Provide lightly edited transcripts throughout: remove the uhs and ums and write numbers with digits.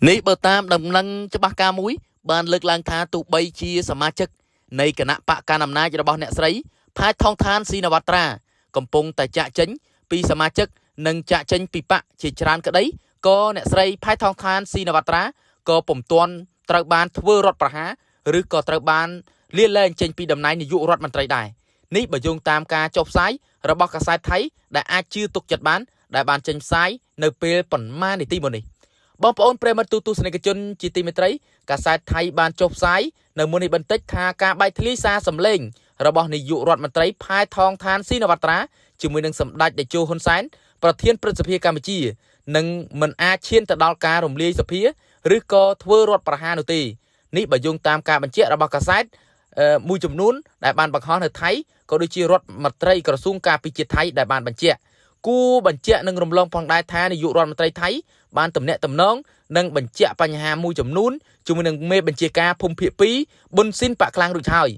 នេះបើតាមដំណឹងច្បាស់ការមួយបានលើកឡើងថាទូបីជាសមាជិកនៃគណៈបកកណ្ដាលអំណាចរបស់អ្នកស្រីផែនថងឋានស៊ីនវត្រាកំពុងតែចាក់ចេញពីសមាជិកនិងចាក់ចេញពីបកជាច្រើនក្តីក៏អ្នកស្រីផែនថងឋានស៊ីនវត្រាក៏ពុំទាន់ត្រូវបានធ្វើរដ្ឋប្រហារឬក៏ត្រូវបានលាលែងចេញពីតំណែងនាយករដ្ឋមន្ត្រីដែរនេះបើយោងតាមការចុះផ្សាយរបស់កាសែតថៃដែលអាចជឿទុកចិត្តបានដែលបានចេញផ្សាយនៅពេលប៉ុន្មាននាទីមុននេះបងប្អូនប្រិយមិត្តទូទស្សនិកជនជាទីមេត្រីកាសែតថៃបានចុះផ្សាយនៅមុននេះបន្តិចថាការបែកធ្លាយសារសម្លេងរបស់នាយករដ្ឋមន្ត្រីផែនថងឋានស៊ីនវត្រាជាមួយនឹងសម្ដេចតេជោហ៊ុនសែនប្រធានព្រឹទ្ធសភាកម្ពុជានឹងមិនអាចឈានទៅដល់ការរំលាយសភាឬក៏ធ្វើរដ្ឋប្រហារនោះទេនេះបើយោងតាមការបញ្ជាក់របស់កាសែតមួយចំនួនដែលបានបង្ហោះនៅថៃក៏ដូចជារដ្ឋមន្ត្រីក្រសួងការពារជាតិថៃដែលបានបញ្ជាក់គូបញ្ជាក់នឹងរំលងផងដែរថានាយករដ្ឋមន្ត្រីថៃបានទំនាក់ទំនងនិងបញ្ជាក់បញ្ហាមួយចំនួនជាមួយនឹងមេបញ្ជាការភូមិភាគ2ប៊ុនស៊ីនបាក់ខ្លាំងរួចហើយ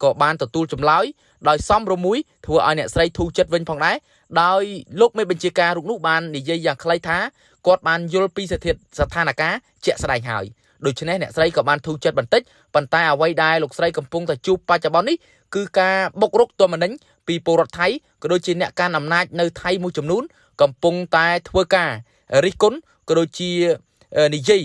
ក៏បានទទួលចម្លើយដោយសំរុំមួយធ្វើឲ្យអ្នកស្រីធូរចិត្តវិញផងដែរដោយលោកមេបញ្ជាការរូបនោះបាននិយាយយ៉ាងខ្លីថាគាត់បានយល់ពីស្ថានភាពជាក់ស្ដែងហើយដូច្នេះអ្នកស្រីក៏បានធូរចិត្តបន្តិចប៉ុន្តែអ្វីដែលលោកស្រីកំពុងតែជួបបច្ចុប្បន្ននេះគឺការបុករុកទម្ងន់ពីពលរដ្ឋថៃក៏ដូចជាអ្នកកាន់អំណាចនៅថៃមួយចំនួនកំពុងតែធ្វើការរិះគន់ក៏ដូចជានិយាយ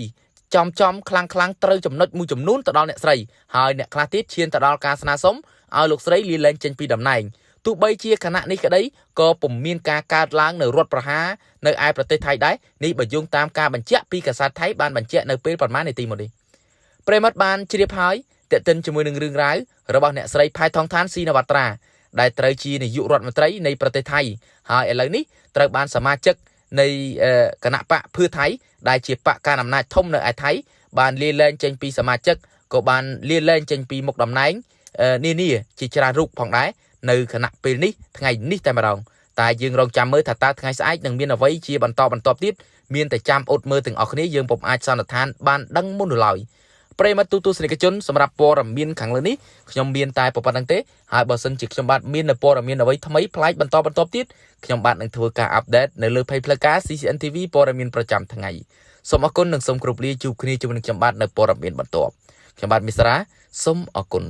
ចំខ្លាំងត្រូវចំណុចមួយចំនួនទៅដល់អ្នកស្រីហើយអ្នកខ្លះទៀតឈានទៅដល់ការស្នើសុំឲ្យលោកស្រីលាលែងចេញពីតំណែងទោះបីជាគណៈនេះក្តីក៏ពុំមានការកើតឡើងនៅរដ្ឋប្រហារនៅឯប្រទេសថៃដែរនេះបើយោងតាមការបញ្ជាក់ពីកាសែតថៃបានបញ្ជាក់នៅពេលប្រហែលនាទីមុននេះប្រិមត្តបានជ្រាបហើយតេតិនជាមួយនឹងរឿងរ៉ាវរបស់អ្នកស្រីផែនថងឋានស៊ីនវត្រាដែលត្រូវជានាយករដ្ឋមន្ត្រីនៃប្រទេសថៃហើយឥឡូវនេះត្រូវបានសមាជិកនៃគណៈបកភឿថៃដែលជាបកកណ្ដាលអំណាចធំនៅឯថៃបានលាលែងចេញពីសមាជិកក៏បានលាលែងចេញពីមុខតំណែងនានាជាច្រើនរូបផងដែរនៅគណៈពេលនេះថ្ងៃនេះតែម្ដងតែយើងរងចាំមើលថាតើថ្ងៃស្អែកនឹងមានអ្វីជាបន្តទៀតមានតែចាំអ៊ុតមើលទាំងអស់គ្នាយើងពុំអាចសន្និដ្ឋានបានដឹងមុននោះឡើយប្រិមត្តទូទស្សនិកជនសម្រាប់ព័ត៌មានខាងលើនេះខ្ញុំមានតែប៉ុណ្្នឹងទេហើយបើសិនជាខ្ញុំបាទមានព័ត៌មានអ្វីថ្មីប្លែកបន្តទៀតខ្ញុំបាទនឹងធ្វើការអាប់ដេតនៅលើ Page ផ្លូវការ CCN TV ព័ត៌មានប្រចាំថ្ងៃសូមអរគុណនិងសូមគោរពលាជួបគ្នាជាមួយនឹងខ្ញុំបាទនៅព័ត៌មានបន្តខ្ញុំបាទមិសរាសូមអរគុណ